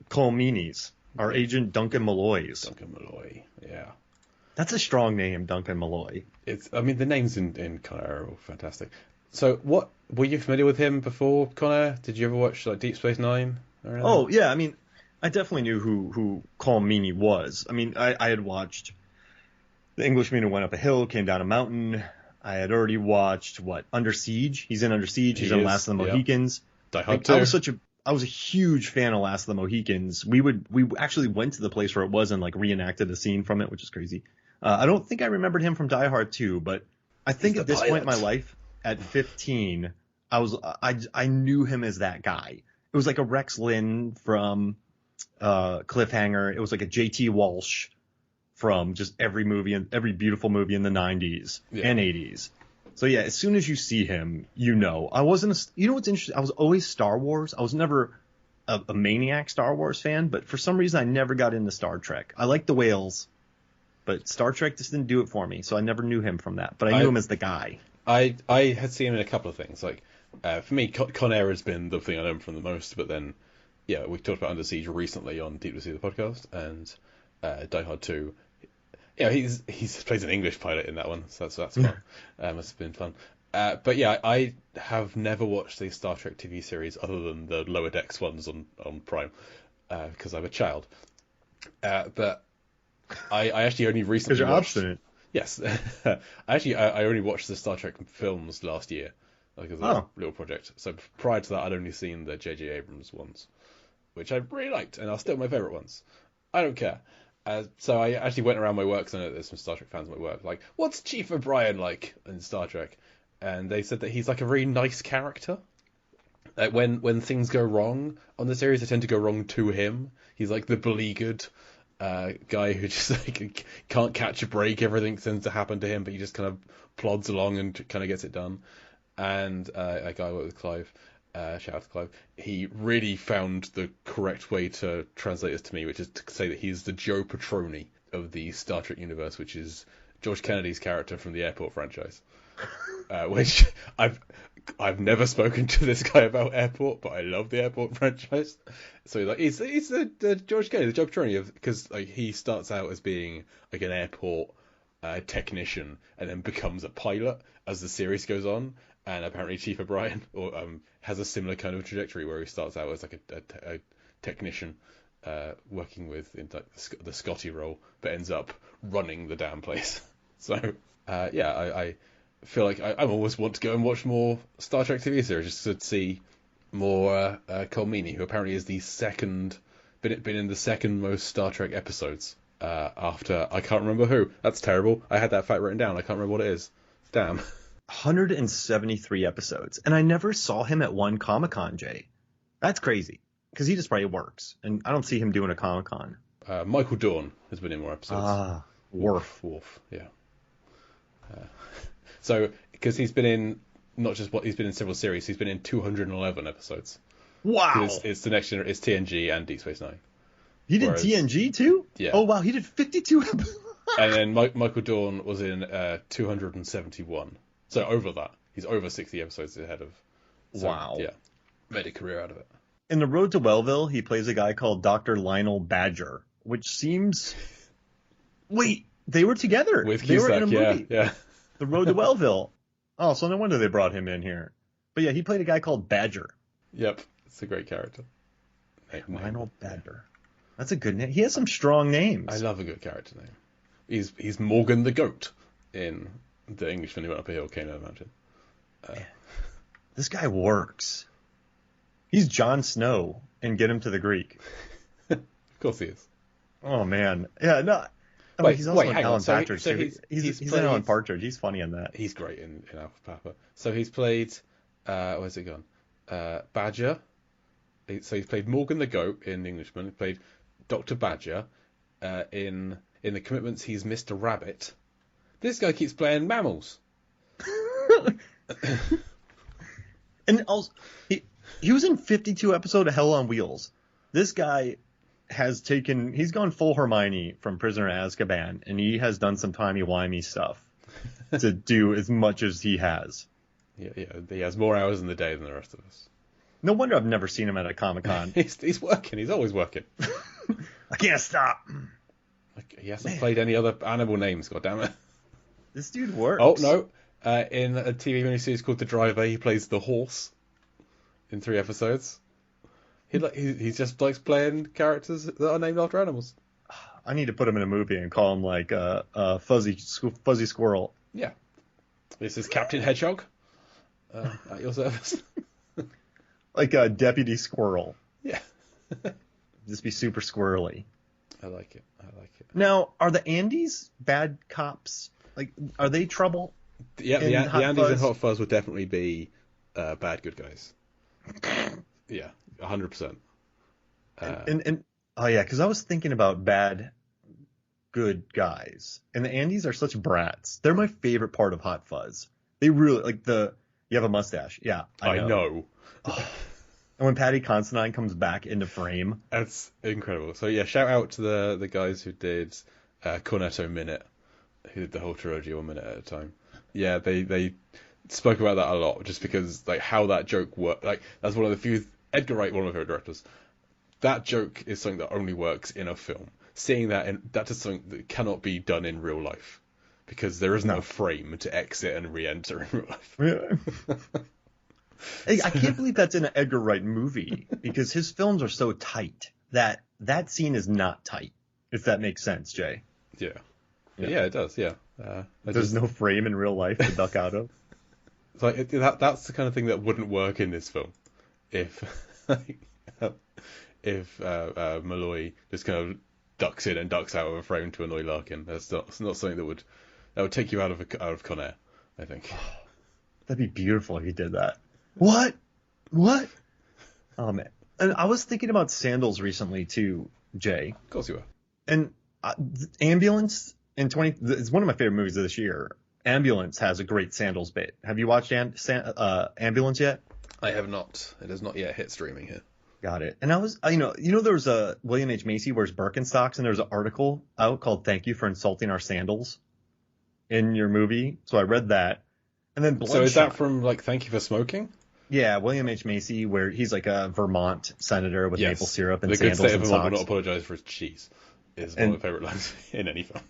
Cole Meanies, our agent Duncan Malloys. Duncan Malloy, yeah. That's a strong name, Duncan Malloy. The names in Con Air are all fantastic. So, what were you familiar with him before Con Air? Did you ever watch like Deep Space Nine? Or anything? Oh yeah, I mean, I definitely knew who Cole Meany was. I mean, I had watched The Englishman Who Went Up a Hill, Came Down a Mountain. I had already watched Under Siege. He's in Under Siege. He's in Last of the Mohicans. Die Hard 2. I was a huge fan of Last of the Mohicans. We actually went to the place where it was and like reenacted a scene from it, which is crazy. I don't think I remembered him from Die Hard 2, but I think at this point in my life, at 15, I knew him as that guy. It was like a Rex Linn from Cliffhanger. It was like a J.T. Walsh from just every beautiful movie in the 90s and 80s. So yeah, as soon as you see him, you know. You know what's interesting? I was always Star Wars. I was never a maniac Star Wars fan, but for some reason I never got into Star Trek. I liked the whales, but Star Trek just didn't do it for me. So I never knew him from that, but I knew him as the guy. I had seen him in a couple of things. Like for me, Con Air has been the thing I know him from the most. But then, yeah, we talked about Under Siege recently on Deep to Sea the podcast, and Die Hard 2. Yeah, he's plays an English pilot in that one, so that's fun. Must have been fun. But yeah, I have never watched the Star Trek TV series other than the Lower Decks ones on Prime, because I'm a child. But I actually only recently Because you're obstinate. Yes, I only watched the Star Trek films last year, like as a little project. So prior to that, I'd only seen the J.J. Abrams ones, which I really liked, and are still my favourite ones. I don't care. So I actually went around my work, because I know there's some Star Trek fans in my work, like, what's Chief O'Brien like in Star Trek? And they said that he's like a very nice character. Like when things go wrong on the series, they tend to go wrong to him. He's like the beleaguered guy who just like can't catch a break. Everything tends to happen to him, but he just kind of plods along and kind of gets it done. And a guy I worked with, Clive, shout out to Clive, he really found the correct way to translate this to me, which is to say that he's the Joe Petroni of the Star Trek universe, which is George Kennedy's character from the Airport franchise. Which I've never spoken to this guy about Airport, but I love the Airport franchise. So like he's the George Kennedy, the Joe Petroni, because like he starts out as being like an airport technician and then becomes a pilot as the series goes on. And apparently Chief O'Brien has a similar kind of trajectory where he starts out as like a technician working with in like the Scotty role, but ends up running the damn place. So I feel like I always want to go and watch more Star Trek TV series just to see more Cole Meany, who apparently is been in the second most Star Trek episodes after I can't remember who. That's terrible. I had that fact written down. I can't remember what it is. Damn. 173 episodes, and I never saw him at one Comic-Con, Jay. That's crazy, because he just probably works, and I don't see him doing a Comic-Con. Michael Dorn has been in more episodes. Worf, yeah. So, because he's been in he's been in several series, he's been in 211 episodes. Wow! It's the next generation. It's TNG and Deep Space Nine. He did TNG too? Yeah. Oh wow, he did 52 episodes. And then Michael Dorn was in 271. So over that, he's over 60 episodes ahead of. So, wow. Yeah, made a career out of it. In The Road to Wellville, he plays a guy called Dr. Lionel Badger, which seems. Wait, they were together. With they Cusack, were in a movie. Yeah. The Road to Wellville. Oh, so no wonder they brought him in here. But yeah, he played a guy called Badger. Yep, it's a great character. Lionel Badger. That's a good name. He has some strong names. I love a good character name. He's Morgan the Goat in The Englishman Who Went Up a Hill, Came Down a Mountain. This guy works. He's Jon Snow in Get Him to the Greek. Of course he is. Oh, man. Yeah, no. He's also in Alan Partridge, too. He's in Alan Partridge. He's funny in that. He's great in Alpha Papa. So he's played... where's it gone? Badger. So he's played Morgan the Goat in The Englishman. He played Dr. Badger. In The Commitments, he's Mr. Rabbit. This guy keeps playing mammals. And also, he was in 52 episodes of Hell on Wheels. This guy he's gone full Hermione from Prisoner of Azkaban, and he has done some timey-wimey stuff to do as much as he has. Yeah, he has more hours in the day than the rest of us. No wonder I've never seen him at a Comic-Con. He's working. He's always working. I can't stop. He hasn't played any other animal names, goddammit. This dude works. Oh, no. In a TV miniseries called The Driver, he plays the horse in 3 episodes. He just likes playing characters that are named after animals. I need to put him in a movie and call him like Fuzzy Squirrel. Yeah. This is Captain Hedgehog at your service. Like a deputy squirrel. Yeah. Just be super squirrely. I like it. Now, are the Andes bad cops? Like, are they trouble? Yeah, in the Hot Andes and Fuzz? Hot Fuzz would definitely be bad good guys. Yeah, 100%. And oh yeah, because I was thinking about bad good guys, and the Andes are such brats. They're my favorite part of Hot Fuzz. They really like the. You have a mustache, yeah, I know. And when Patty Considine comes back into frame, That's incredible. So yeah, shout out to the guys who did Cornetto Minute, who did the whole trilogy 1 minute at a time. Yeah, they spoke about that a lot, just because like how that joke worked. Like that's one of the few. Edgar Wright, one of my favorite directors. That joke is something that only works in a film. Seeing that is something that cannot be done in real life, because there isn't a frame to exit and re-enter in real life. yeah. I can't believe that's in an Edgar Wright movie, because his films are so tight that scene is not tight, if that makes sense, Jay. Yeah, it does. Yeah, there's no frame in real life to duck out of. It's like that's the kind of thing that wouldn't work in this film if Malloy just kind of ducks in and ducks out of a frame to annoy Larkin. It's not something that would take you out of Con Air, I think. That'd be beautiful if he did that. What? Oh man! And I was thinking about sandals recently too, Jay. Of course you were. And Ambulance in it's one of my favorite movies of this year. Ambulance has a great sandals bit. Have you watched Ambulance yet? I have not. It has not yet hit streaming here. Got it. And I was, there was a William H. Macy wears Birkenstocks, and there's an article out called "Thank You for Insulting Our Sandals" in your movie. So I read that, and then Bloodshot. So is that from like "Thank You for Smoking"? Yeah, William H. Macy, where he's like a Vermont senator with maple syrup and the sandals good state and of Vermont will socks. not apologize for his cheese. Is one of my favorite lines in any film.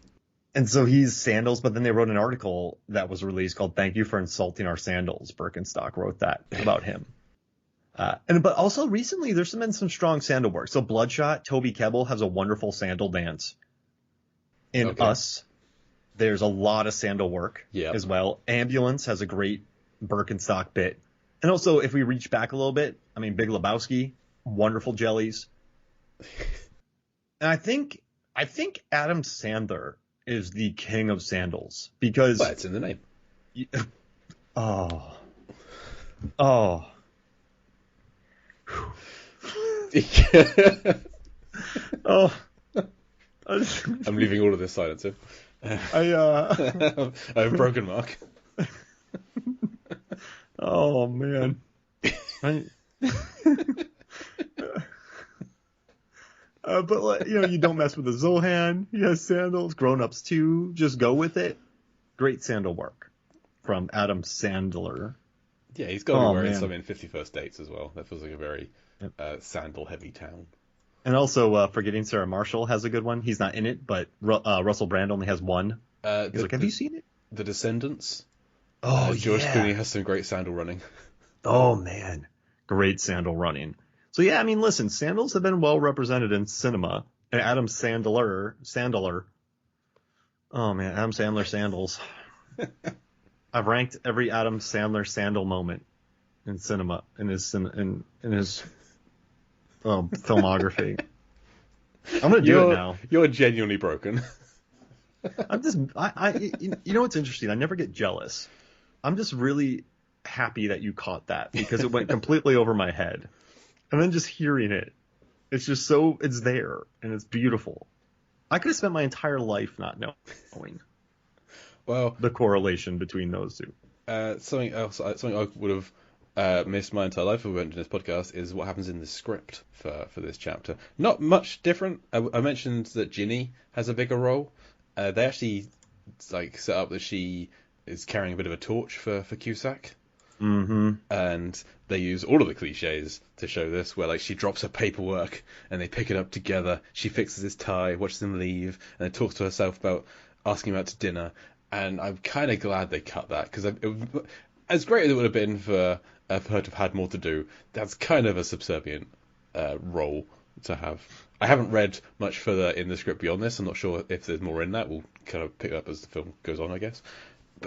And so he's sandals, but then they wrote an article that was released called "Thank You for Insulting Our Sandals." Birkenstock wrote that about him. But also recently there's been some strong sandal work. So Bloodshot, Toby Kebbell has a wonderful sandal dance. In Us, there's a lot of sandal work as well. Ambulance has a great Birkenstock bit. And also, if we reach back a little bit, I mean, Big Lebowski, wonderful jellies. And I think Adam Sandler is the king of sandals, because Well, it's in the name. Oh. Oh. I'm leaving all of this silence in. I have broken Mark. Oh man. But you don't mess with the Zohan. He has sandals. Grown-ups too. Just go with it. Great sandal work from Adam Sandler. Yeah, he's got to be wearing some in 51st Dates as well. That feels like a very sandal-heavy town. And also, Forgetting Sarah Marshall has a good one. He's not in it, but Russell Brand only has one. He's like, have you seen it? The Descendants. Oh, George yeah. Clooney has some great sandal running. Oh, man. Great sandal running. So, yeah, I mean, listen, sandals have been well represented in cinema. And Adam Sandler. Oh, man, Adam Sandler sandals. I've ranked every Adam Sandler sandal moment in cinema, in his filmography. I'm going to do it now. You're genuinely broken. I'm just, you know what's interesting? I never get jealous. I'm just really happy that you caught that, because it went completely over my head. And then just hearing it, it's just it's there and it's beautiful. I could have spent my entire life not knowing Well, the correlation between those two. Something I would have missed my entire life if we went into this podcast is what happens in the script for this chapter. Not much different. I mentioned that Ginny has a bigger role. They actually set up that she is carrying a bit of a torch for Cusack. Mm-hmm. And they use all of the cliches to show this, where she drops her paperwork and they pick it up together. She fixes his tie, watches him leave, and then talks to herself about asking him out to dinner. And I'm kind of glad they cut that, because as great as it would have been for her to have had more to do, that's kind of a subservient role to have. I haven't read much further in the script beyond this. I'm not sure if there's more in that. We'll kind of pick up as the film goes on, I guess.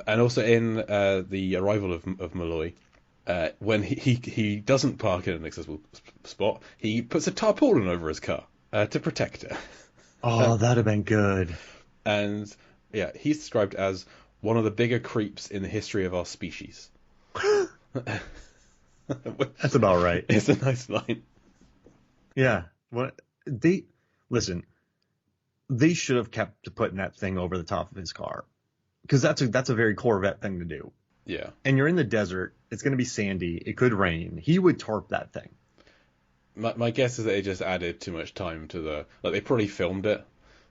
And also in the arrival of Malloy, when he doesn't park in an accessible spot, he puts a tarpaulin over his car to protect it. Oh, that'd have been good. And yeah, he's described as one of the bigger creeps in the history of our species. That's about right. It's a nice line. Yeah. Listen, they should have kept putting that thing over the top of his car, because that's a very Corvette thing to do. Yeah. And you're in the desert. It's going to be sandy. It could rain. He would tarp that thing. My guess is that they just added too much time to they probably filmed it.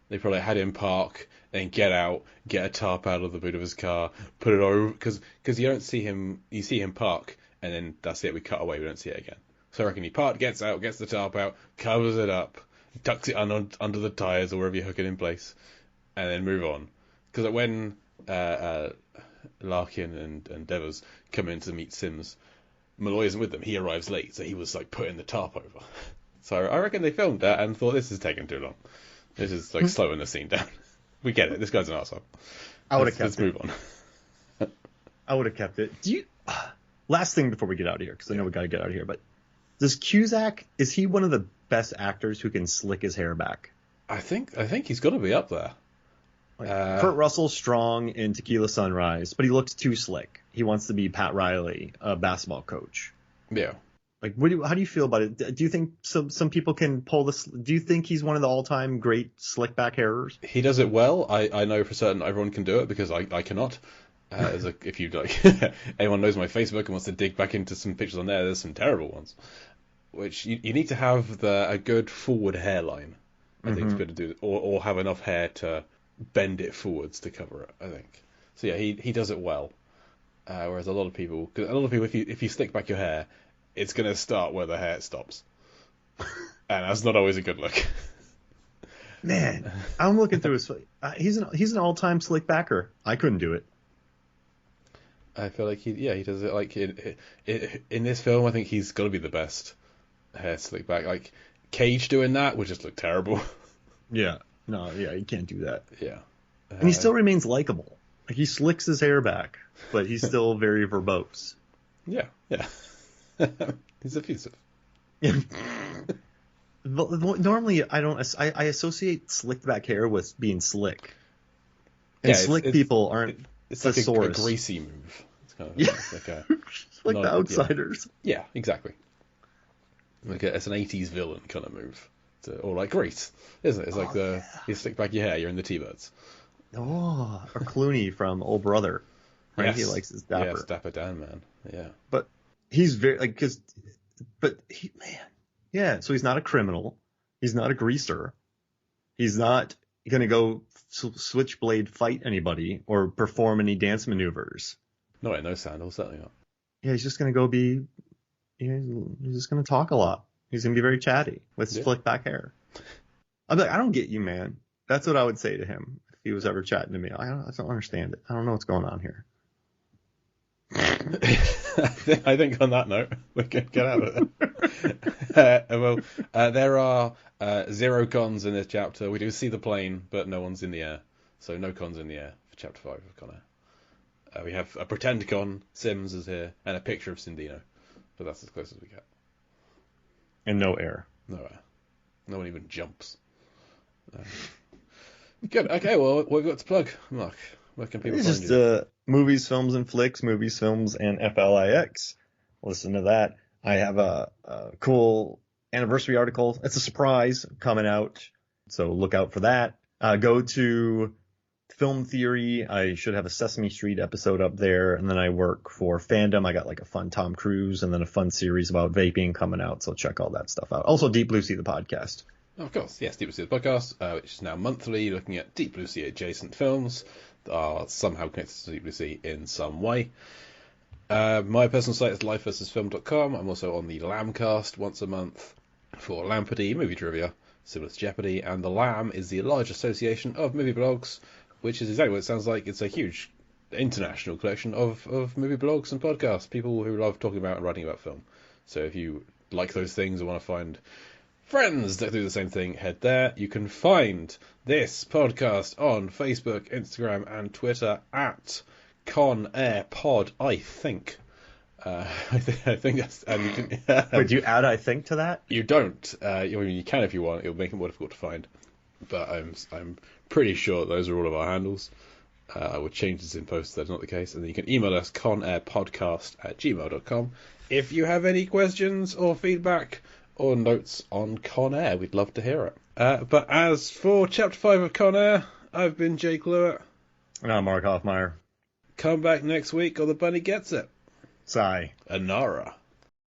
They probably had him park, then get out, get a tarp out of the boot of his car, put it over, because you don't see him, you see him park, and then that's it, we cut away, we don't see it again. So I reckon he parked, gets out, gets the tarp out, covers it up, tucks it under the tyres or wherever you hook it in place, and then move on. Because when Larkin and Devers come in to meet Sims, Malloy isn't with them, he arrives late, so he was like putting the tarp over. So I reckon they filmed that and thought, this is taking too long. This is like slowing the scene down. We get it, this guy's an arsehole. I would have kept Let's move on. I would have kept it. Last thing before we get out of here, because I know we got to get out of here, but does Cusack, is he one of the best actors who can slick his hair back? I think he's got to be up there. Kurt Russell's strong in Tequila Sunrise, but he looks too slick. He wants to be Pat Riley, a basketball coach. Yeah. Like, how do you feel about it? Do you think some people can pull this? Do you think he's one of the all-time great slick back hairers? He does it well. I know for certain everyone can do it, because I cannot. If you like, anyone knows my Facebook and wants to dig back into some pictures on there's some terrible ones. Which you need to have a good forward hairline, I think, to be able to do, or have enough hair to bend it forwards to cover it, I think. So yeah, he does it well. Whereas a lot of people, if you slick back your hair, it's going to start where the hair stops, and that's not always a good look. Man, I'm looking through his. He's an all-time slick backer. I couldn't do it. I feel like he does it like in this film. I think he's got to be the best hair slick back. Like Cage doing that would just look terrible. Yeah, no, yeah, you can't do that. Yeah, and he still remains likable. Like, he slicks his hair back, but he's still very verbose. Yeah. He's effusive. Yeah. Normally, I associate slicked back hair with being slick. And slick people aren't. It's like a greasy move. It's kind of like the Outsiders. Yeah, exactly. It's an 80s villain kind of move. Or like Grease, isn't it? It's like you stick back your hair, you're in the T-Birds. Oh, or Clooney from Old Brother. Right? Yes. He likes his dapper. Yes, Dapper Dan, man. Yeah. But he's very, so he's not a criminal. He's not a greaser. He's not going to go switchblade fight anybody or perform any dance maneuvers. No, no sandals, certainly not. Yeah, he's just going to go he's just going to talk a lot. He's going to be very chatty with slick back hair. I'm like, I don't get you, man. That's what I would say to him if he was ever chatting to me. I don't understand it. I don't know what's going on here. I think on that note, we can get out of it. There are 0 cons in this chapter. We do see the plane, but no one's in the air. So no cons in the air for chapter 5 of Con Air. We have a pretend con, Sims is here, and a picture of Cindino. But that's as close as we get. And no air. No air. No one even jumps. Good. Okay, well, what have we got to plug, Mark? Where can people find you? Movies, Films, and Flicks, Movies, Films, and FLIX. Listen to that. I have a cool anniversary article. It's a surprise coming out, so look out for that. Go to Film Theory. I should have a Sesame Street episode up there, and then I work for Fandom. I got like a fun Tom Cruise and then a fun series about vaping coming out, so check all that stuff out. Also, Deep Blue Sea, the podcast. Of course, yes, Deep Blue Sea, the podcast, which is now monthly, looking at Deep Blue Sea adjacent films that are somehow connected to Deep Blue Sea in some way. My personal site is lifeversusfilm.com. I'm also on the Lambcast once a month for Lampardy movie trivia, similar to Jeopardy, and the Lamb is the large association of movie blogs, which is exactly what it sounds like. It's a huge international collection of movie blogs and podcasts, people who love talking about and writing about film. So if you like those things or want to find friends that do the same thing, head there. You can find this podcast on Facebook, Instagram, and Twitter at Con Air Pod, I think. I think that's. And you can, Would you add I think to that? You don't. You can if you want. It'll make it more difficult to find. But I'm pretty sure those are all of our handles. I would change this in post if that's not the case. And then you can email us conairpodcast@gmail.com if you have any questions or feedback or notes on Con Air. We'd love to hear it. But as for Chapter 5 of Con Air, I've been Jake Lewitt. And I'm Mark Hoffmeyer. Come back next week or the bunny gets it. Sigh. Anara.